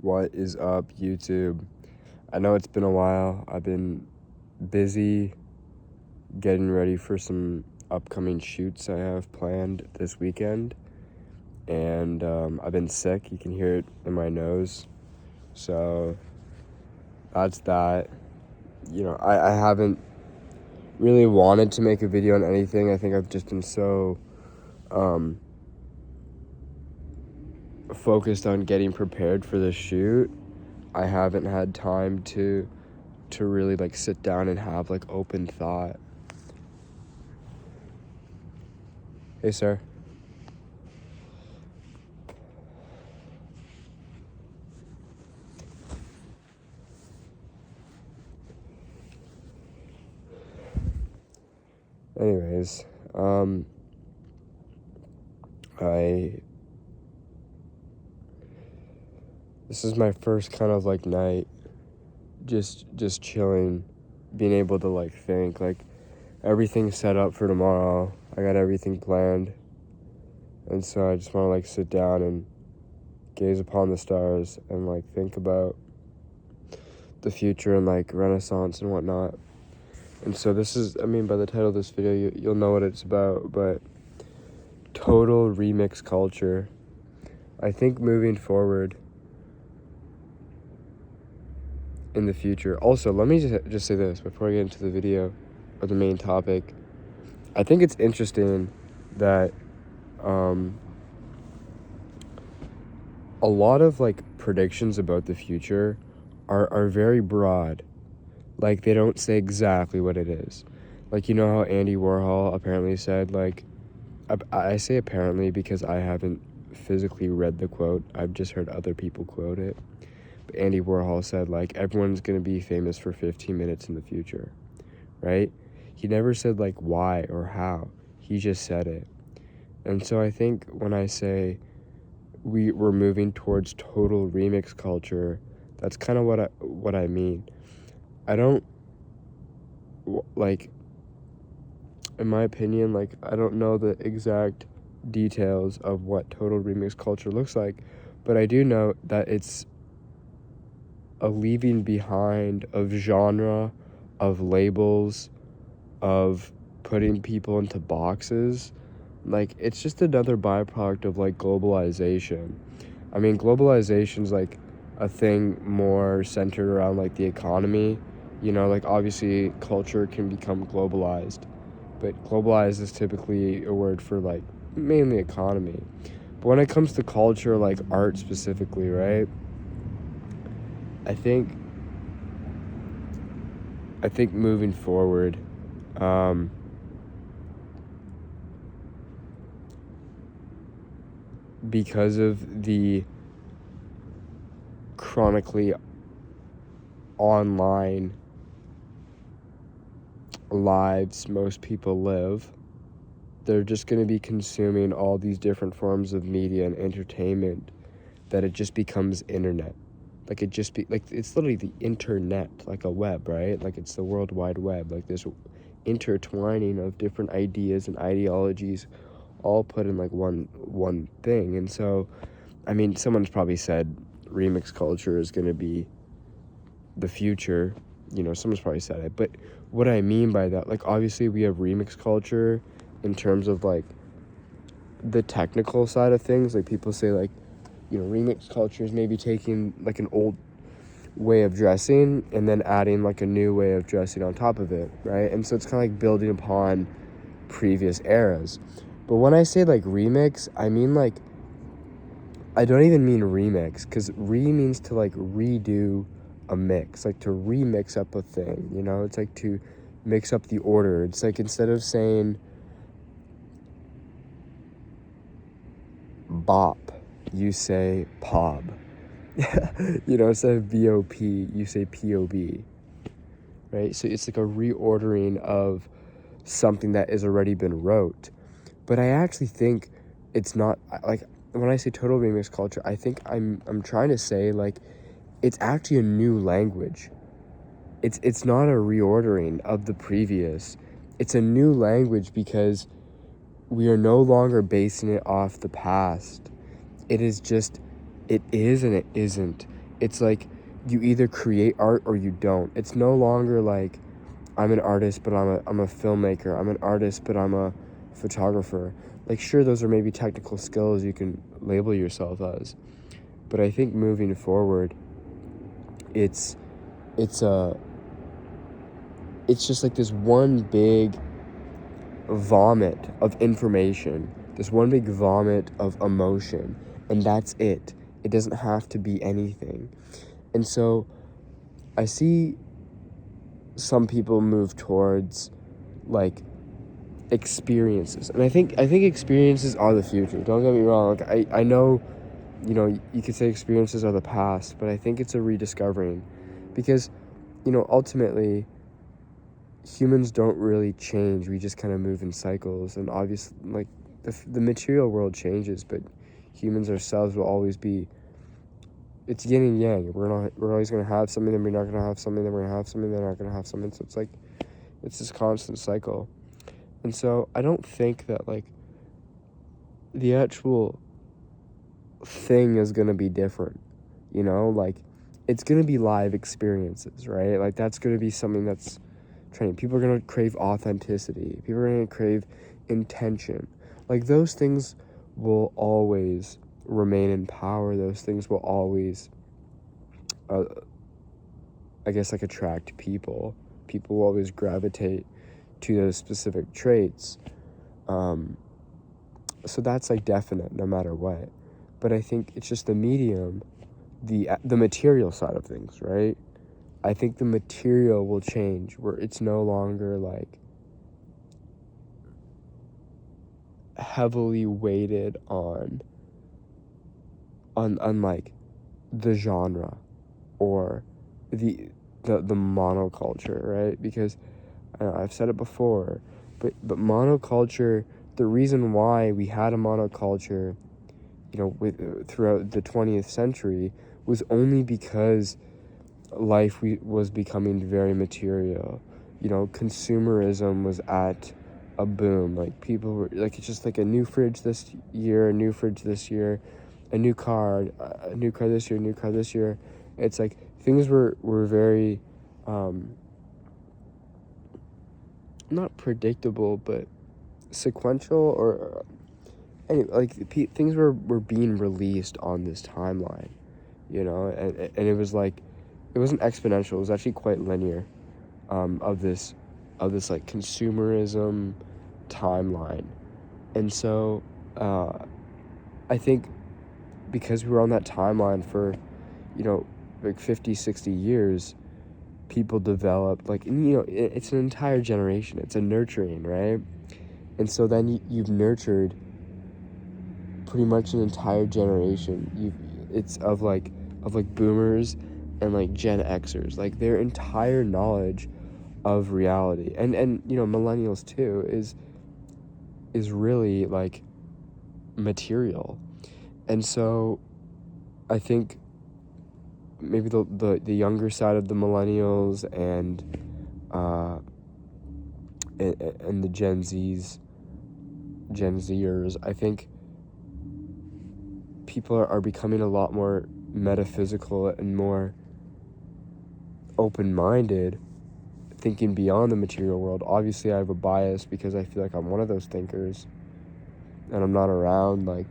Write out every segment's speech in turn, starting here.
What is up, YouTube? I know it's been a while. I've been busy getting ready for some upcoming shoots I have planned this weekend. And I've been sick. You can hear it in my nose. So that's that. I haven't really wanted to make a video on anything. I think I've just been so focused on getting prepared for the shoot. I haven't had time to really sit down and have open thought. Hey, sir. Anyways, this is my first kind of night just chilling, being able to think everything's set up for tomorrow. I got everything planned, and so I just want to sit down and gaze upon the stars and think about the future and Renaissance and whatnot. And so this is, by the title of this video, you'll know what it's about, but total remix culture. I think moving forward in the future. Also, let me just say this before I get into the video or the main topic. I think it's interesting that a lot of predictions about the future are very broad. They don't say exactly what it is. You know how Andy Warhol apparently said, I say apparently because I haven't physically read the quote. I've just heard other people quote it. But Andy Warhol said, everyone's going to be famous for 15 minutes in the future, right? He never said, why or how. He just said it. And so I think when I say we're moving towards total remix culture, that's kind of what I mean. I don't, in my opinion, I don't know the exact details of what total remix culture looks like, but I do know that it's a leaving behind of genre, of labels, of putting people into boxes. It's just another byproduct of globalization. Globalization's a thing more centered around the economy. Obviously culture can become globalized, but globalized is typically a word for mainly economy. But when it comes to culture, art specifically, right? I think moving forward, because of the chronically online lives most people live, they're just going to be consuming all these different forms of media and entertainment that it just becomes internet. It's literally the internet, a web, right? It's the World Wide Web, this intertwining of different ideas and ideologies all put in one thing. And so, someone's probably said remix culture is going to be the future. Someone's probably said it. But what I mean by that, obviously we have remix culture in terms of the technical side of things. People say remix culture is maybe taking an old way of dressing and then adding a new way of dressing on top of it, right? And so it's kind of building upon previous eras. But when I say remix, I mean I don't even mean remix, because means to redo a mix, to remix up a thing, it's to mix up the order. It's instead of saying bop, you say pob. Instead of B-O-P, you say P-O-B, right? So it's a reordering of something that has already been wrote. But I actually think it's not, when I say total remix culture, I think I'm trying to say, it's actually a new language. It's not a reordering of the previous. It's a new language because we are no longer basing it off the past. It is just, it is and it isn't. it's like you either create art or you don't. It's no longer like I'm an artist but I'm a filmmaker. I'm an artist but I'm a photographer. Like, sure, those are maybe technical skills you can label yourself as, but I think moving forward, it's a it's just like this one big vomit of information, this one big vomit of emotion, and that's it. It doesn't have to be anything. And so I see some people move towards like experiences, and I think experiences are the future. Don't get me wrong. Like, I know, you could say experiences are the past, but I think it's a rediscovering, because ultimately humans don't really change. We just kind of move in cycles, and obviously, like, the material world changes, but humans ourselves will always be. It's yin and yang. We're always gonna have something, then we're not gonna have something, then we're gonna have something, then we're not gonna have something. So it's like it's this constant cycle, and so I don't think that like the actual thing is gonna be different. Like, it's gonna be live experiences, right? Like, that's gonna be something that's training. People are going to crave authenticity. People are going to crave intention. Like, those things will always remain in power. Those things will always, I guess, like, attract people. People will always gravitate to those specific traits. So that's, like, definite no matter what. But I think it's just the medium, the material side of things, right? I think the material will change, where it's no longer like heavily weighted on like the genre or the monoculture, right? Because I've said it before, but monoculture, the reason why we had a monoculture, throughout the 20th century, was only because life was becoming very material. Consumerism was at a boom. Like, people were like, it's just like a new fridge this year, a new fridge this year, a new car this year, a new car this year. It's like things were very not predictable, but sequential, or anyway, like things were being released on this timeline, and it was like, it wasn't exponential. It was actually quite linear, of this like consumerism timeline. And so I think because we were on that timeline for like 50, 60 years, people developed like, it's an entire generation. It's a nurturing, right? And so then you've nurtured pretty much an entire generation. It's of boomers and like Gen Xers, like their entire knowledge of reality, and millennials too, is really like material. And so I think maybe the younger side of the millennials and the Gen Zers, I think people are becoming a lot more metaphysical and more open-minded, thinking beyond the material world. Obviously, I have a bias because I feel like I'm one of those thinkers, and I'm not around like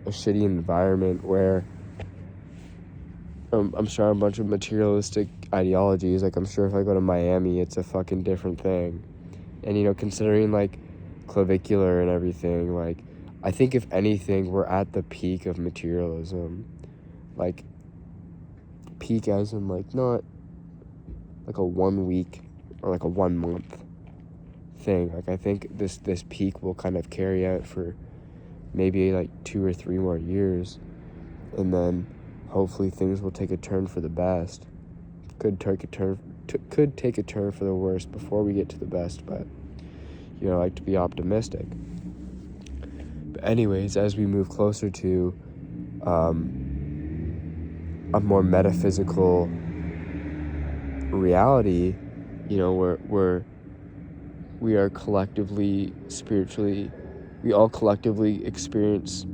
a shitty environment where I'm surrounded a bunch of materialistic ideologies. Like, I'm sure if I go to Miami, it's a fucking different thing. And considering like clavicular and everything, like, I think if anything, we're at the peak of materialism. Like, peak as in like not like a 1 week or like a 1 month thing. Like, I think this peak will kind of carry out for maybe like 2 or 3 more years, and then hopefully things will take a turn for the best. Could take a turn for the worst before we get to the best, but I like to be optimistic. But anyways, as we move closer to a more metaphysical reality, where we are collectively, spiritually, we all collectively experience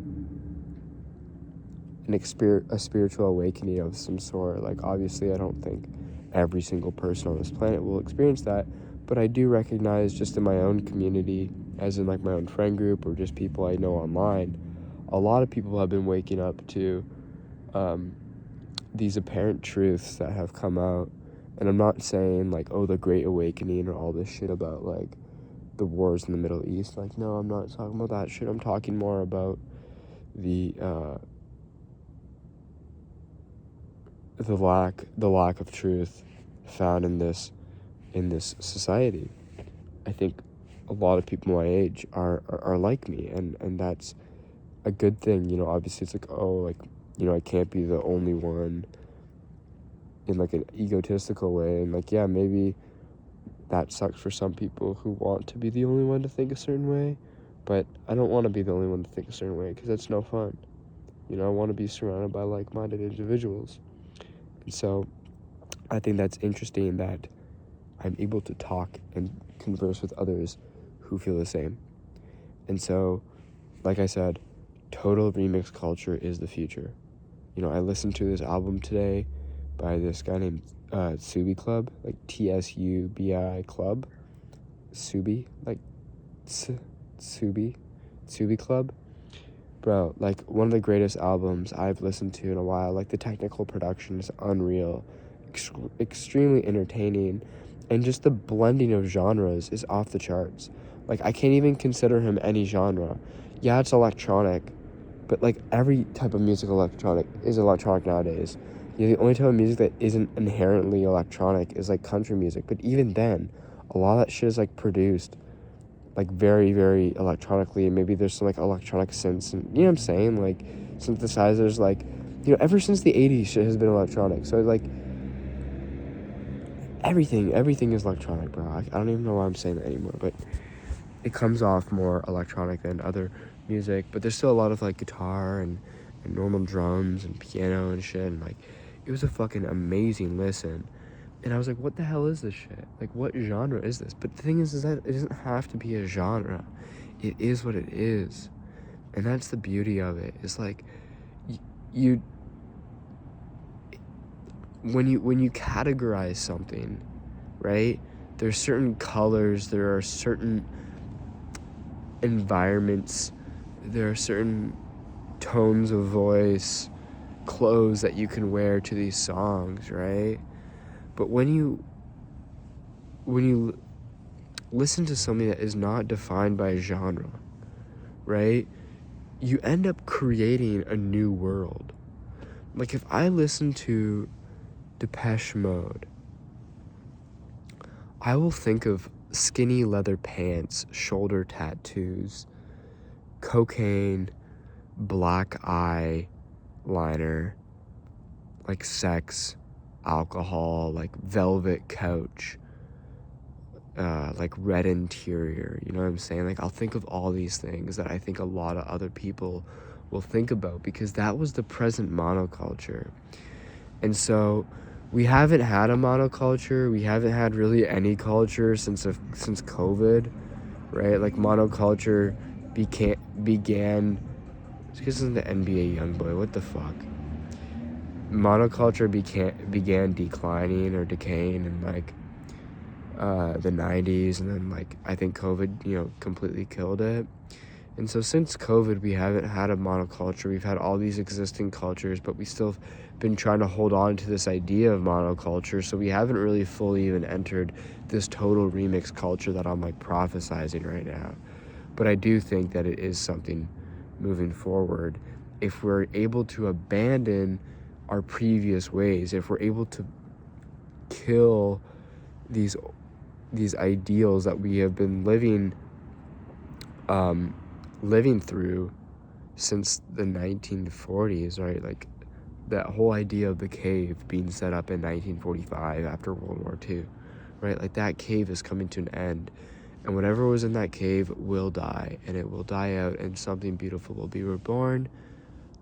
a spiritual awakening of some sort. Like, obviously, I don't think every single person on this planet will experience that, but I do recognize just in my own community, as in like my own friend group or just people I know online, a lot of people have been waking up to these apparent truths that have come out. And I'm not saying like, oh, the Great Awakening or all this shit about like the wars in the Middle East. Like, no, I'm not talking about that shit. I'm talking more about the lack of truth found in this society. I think a lot of people my age are like me, and that's a good thing. You know, obviously it's like, oh, like, you know, I can't be the only one in like an egotistical way, and like, yeah, maybe that sucks for some people who want to be the only one to think a certain way, but I don't want to be the only one to think a certain way, because that's no fun. You know, I want to be surrounded by like-minded individuals. And so I think that's interesting that I'm able to talk and converse with others who feel the same. And so, like I said, total remix culture is the future. You know, I listened to this album today by this guy named Tsubi Club, like Tsubi Club. Tsubi, like Tsubi Club. Bro, like one of the greatest albums I've listened to in a while. Like the technical production is unreal, extremely entertaining, and just the blending of genres is off the charts. Like, I can't even consider him any genre. Yeah, it's electronic, but like every type of music is electronic nowadays. You know, the only type of music that isn't inherently electronic is like country music. But even then, a lot of that shit is like produced like very, very electronically, and maybe there's some like electronic synths, and you know what I'm saying, like synthesizers, like, you know, ever since the 80s shit has been electronic. So like everything is electronic, bro. I don't even know why I'm saying that anymore, but it comes off more electronic than other music. But there's still a lot of like guitar and normal drums and piano and shit, and like it was a fucking amazing listen. And I was like, what the hell is this shit? Like, what genre is this? But the thing is that it doesn't have to be a genre. It is what it is. And that's the beauty of it. It's like, when you categorize something, right? There's certain colors, there are certain environments, there are certain tones of voice, clothes that you can wear to these songs, right? But when you listen to something that is not defined by a genre, right, you end up creating a new world. Like, if I listen to Depeche Mode, I will think of skinny leather pants, shoulder tattoos, cocaine, black eye liner, like sex, alcohol, like velvet couch, like red interior, you know what I'm saying? Like, I'll think of all these things that I think a lot of other people will think about, because that was the present monoculture. And so we haven't had a monoculture, we haven't had really any culture since COVID, right? Like, monoculture began because of the NBA Youngboy, what the fuck? Monoculture began declining or decaying in like the 90s, and then like I think COVID, you know, completely killed it. And so since COVID, we haven't had a monoculture. We've had all these existing cultures, but we still been trying to hold on to this idea of monoculture. So we haven't really fully even entered this total remix culture that I'm like prophesizing right now. But I do think that it is something moving forward if we're able to abandon our previous ways, if we're able to kill these ideals that we have been living through since the 1940s, right? Like that whole idea of the cave being set up in 1945 after World War II, right? Like that cave is coming to an end, and whatever was in that cave will die, and it will die out, and something beautiful will be reborn.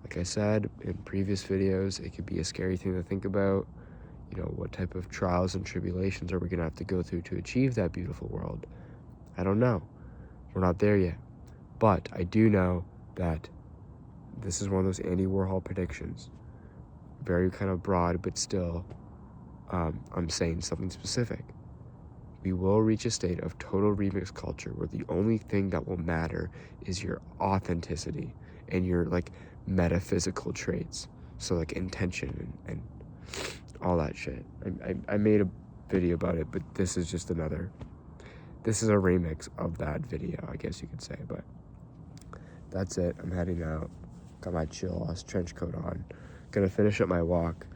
Like I said in previous videos, it could be a scary thing to think about. You know, what type of trials and tribulations are we going to have to go through to achieve that beautiful world? I don't know. We're not there yet. But I do know that this is one of those Andy Warhol predictions. Very kind of broad, but still, I'm saying something specific. We will reach a state of total remix culture where the only thing that will matter is your authenticity and your like metaphysical traits. So like intention and all that shit. I made a video about it, but this is just this is a remix of that video, I guess you could say. But that's it. I'm heading out. Got my chill ass trench coat on. Gonna finish up my walk.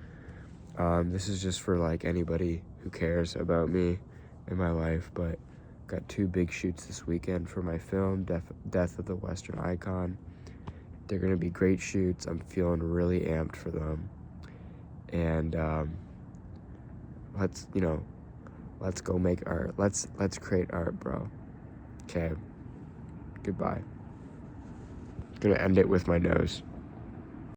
This is just for like anybody who cares about me in my life, but got 2 big shoots this weekend for my film, Death of the Western Icon. They're gonna be great shoots. I'm feeling really amped for them. And let's go make art. Let's create art, bro. Okay. Goodbye. Gonna end it with my nose.